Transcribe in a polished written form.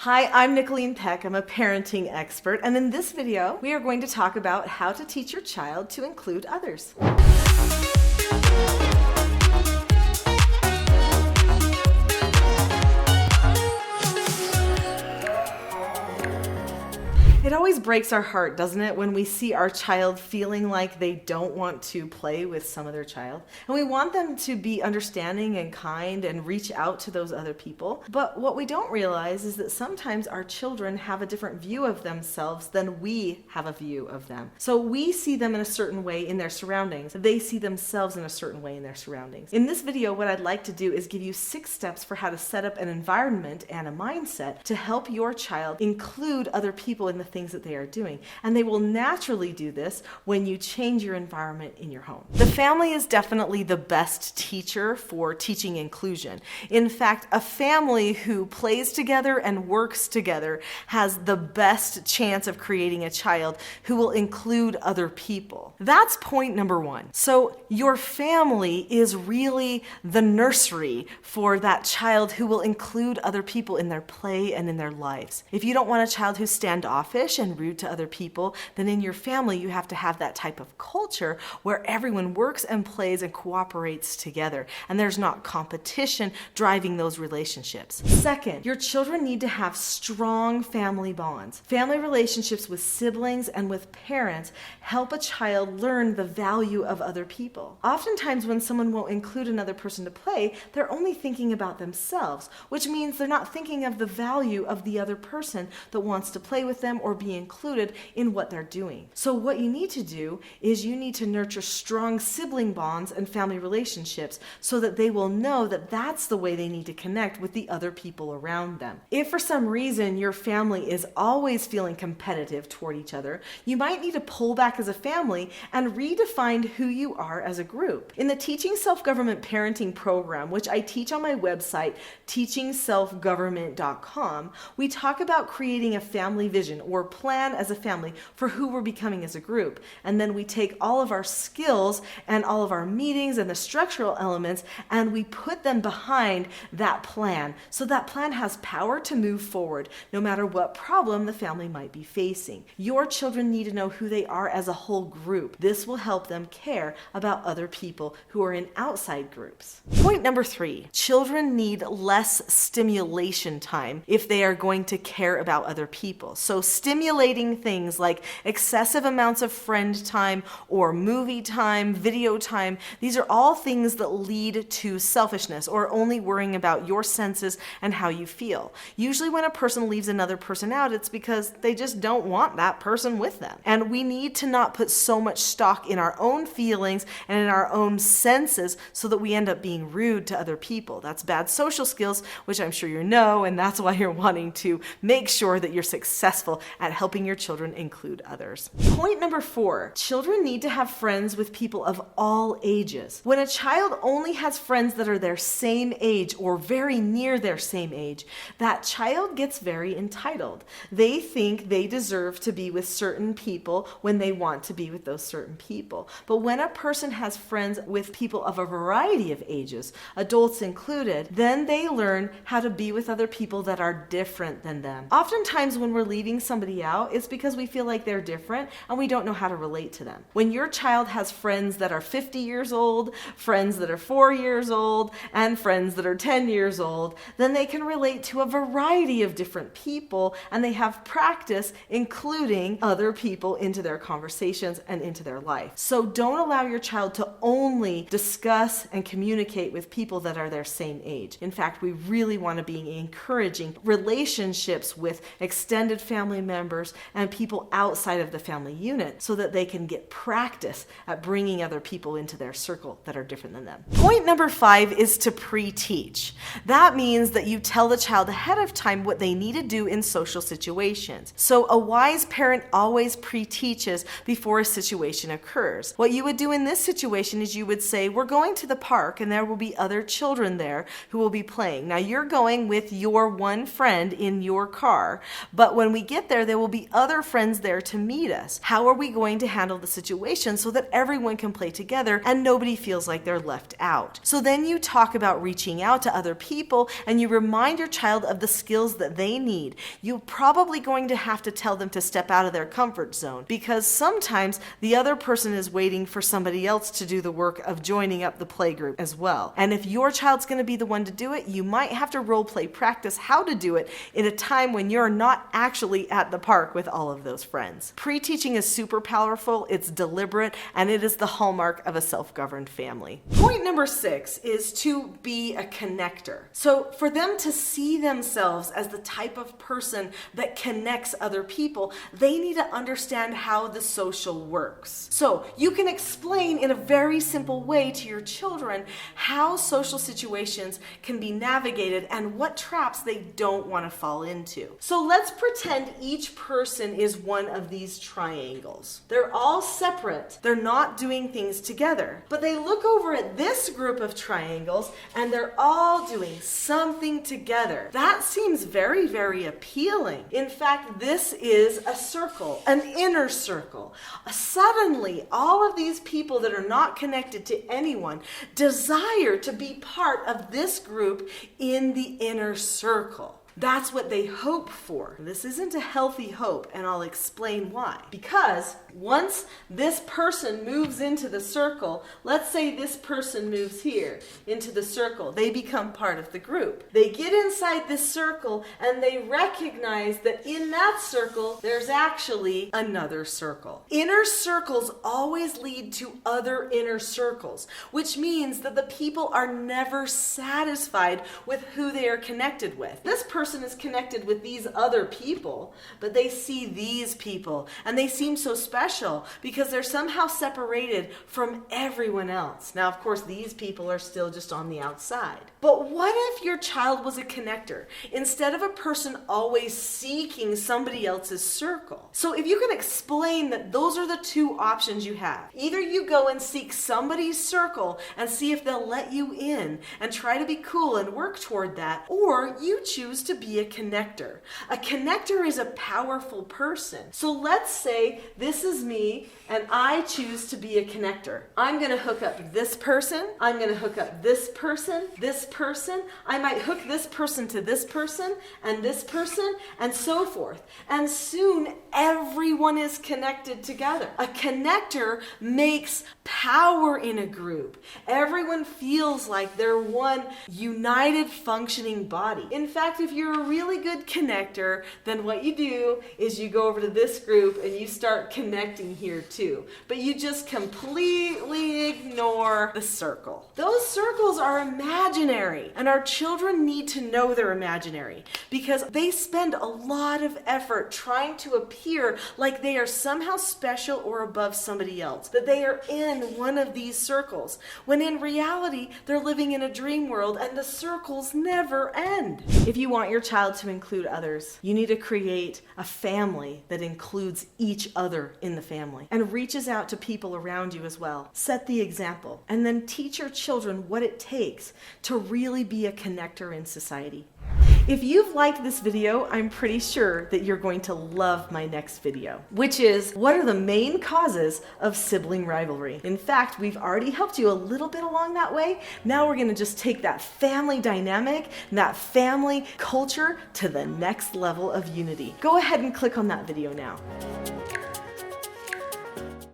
Hi, I'm Nicolene Peck. I'm a parenting expert, and in this video, we are going to talk about how to teach your child to include others. It always breaks our heart, doesn't it, when we see our child feeling like they don't want to play with some other child. And we want them to be understanding and kind and reach out to those other people. But what we don't realize is that sometimes our children have a different view of themselves than we have a view of them. So we see them in a certain way in their surroundings. They see themselves in a certain way in their surroundings. In this video, what I'd like to do is give you 6 steps for how to set up an environment and a mindset to help your child include other people in the things that they are doing. And they will naturally do this when you change your environment in your home. The family is definitely the best teacher for teaching inclusion. In fact, a family who plays together and works together has the best chance of creating a child who will include other people. That's point number 1. So your family is really the nursery for that child who will include other people in their play and in their lives. If you don't want a child who's standoffish and rude to other people, then in your family you have to have that type of culture where everyone works and plays and cooperates together, and there's not competition driving those relationships. Second, your children need to have strong family bonds. Family relationships with siblings and with parents help a child learn the value of other people. Oftentimes when someone won't include another person to play, they're only thinking about themselves, which means they're not thinking of the value of the other person that wants to play with them or be included in what they're doing. So what you need to do is you need to nurture strong sibling bonds and family relationships so that they will know that that's the way they need to connect with the other people around them. If for some reason your family is always feeling competitive toward each other, you might need to pull back as a family and redefine who you are as a group. In the Teaching Self-Government Parenting program, which I teach on my website, teachingselfgovernment.com, we talk about creating a family vision or plan as a family for who we're becoming as a group. And then we take all of our skills and all of our meetings and the structural elements and we put them behind that plan. So that plan has power to move forward no matter what problem the family might be facing. Your children need to know who they are as a whole group. This will help them care about other people who are in outside groups. Point number 3, children need less stimulation time if they are going to care about other people. So stimulating things like excessive amounts of friend time or movie time, video time, these are all things that lead to selfishness or only worrying about your senses and how you feel. Usually when a person leaves another person out, it's because they just don't want that person with them. And we need to not put so much stock in our own feelings and in our own senses so that we end up being rude to other people. That's bad social skills, which I'm sure you know, and that's why you're wanting to make sure that you're successful at helping your children include others. Point number 4, children need to have friends with people of all ages. When a child only has friends that are their same age or very near their same age, that child gets very entitled. They think they deserve to be with certain people when they want to be with those certain people. But when a person has friends with people of a variety of ages, adults included, then they learn how to be with other people that are different than them. Oftentimes when we're leaving somebody out, it's because we feel like they're different and we don't know how to relate to them. When your child has friends that are 50 years old, friends that are 4 years old, and friends that are 10 years old, then they can relate to a variety of different people and they have practice including other people into their conversations and into their life. So don't allow your child to only discuss and communicate with people that are their same age. In fact, we really want to be encouraging relationships with extended family members and people outside of the family unit so that they can get practice at bringing other people into their circle that are different than them. Point number 5 is to pre-teach. That means that you tell the child ahead of time what they need to do in social situations. So a wise parent always pre-teaches before a situation occurs. What you would do in this situation is you would say, we're going to the park and there will be other children there who will be playing. Now you're going with your one friend in your car, but when we get there, there will be other friends there to meet us. How are we going to handle the situation so that everyone can play together and nobody feels like they're left out? So then you talk about reaching out to other people and you remind your child of the skills that they need. You're probably going to have to tell them to step out of their comfort zone, because sometimes the other person is waiting for somebody else to do the work of joining up the playgroup as well. And if your child's going to be the one to do it, you might have to role play practice how to do it in a time when you're not actually at the park with all of those friends. Pre-teaching is super powerful, it's deliberate, and it is the hallmark of a self-governed family. Point number 6 is to be a connector. So for them to see themselves as the type of person that connects other people, they need to understand how the social works. So you can explain in a very simple way to your children how social situations can be navigated and what traps they don't want to fall into. So let's pretend each person is one of these triangles. They're all separate. They're not doing things together. But they look over at this group of triangles and they're all doing something together. That seems very, very appealing. In fact, this is a circle, an inner circle. Suddenly, all of these people that are not connected to anyone desire to be part of this group in the inner circle. That's what they hope for. This isn't a healthy hope, and I'll explain why. Because once this person moves into the circle, let's say this person moves here into the circle, they become part of the group. They get inside this circle and they recognize that in that circle, there's actually another circle. Inner circles always lead to other inner circles, which means that the people are never satisfied with who they are connected with. This person is connected with these other people, but they see these people and they seem so special because they're somehow separated from everyone else. Now, of course, these people are still just on the outside. But what if your child was a connector instead of a person always seeking somebody else's circle? So if you can explain that those are the two options you have. Either you go and seek somebody's circle and see if they'll let you in and try to be cool and work toward that, or you choose to be a connector. A connector is a powerful person. So let's say this is me and I choose to be a connector. I'm going to hook up this person. I'm going to hook up this person, this person. I might hook this person to this person and this person and so forth. And soon everyone is connected together. A connector makes power in a group. Everyone feels like they're one united functioning body. In fact, if you're a really good connector, then what you do is you go over to this group and you start connecting here too. But you just completely ignore the circle. Those circles are imaginary, and our children need to know they're imaginary because they spend a lot of effort trying to appear like they are somehow special or above somebody else, that they are in one of these circles, when in reality, they're living in a dream world and the circles never end. If you want your child to include others, you need to create a family that includes each other in the family and reaches out to people around you as well. Set the example and then teach your children what it takes to really be a connector in society. If you've liked this video, I'm pretty sure that you're going to love my next video, which is what are the main causes of sibling rivalry? In fact, we've already helped you a little bit along that way. Now we're going to just take that family dynamic and that family culture to the next level of unity. Go ahead and click on that video now.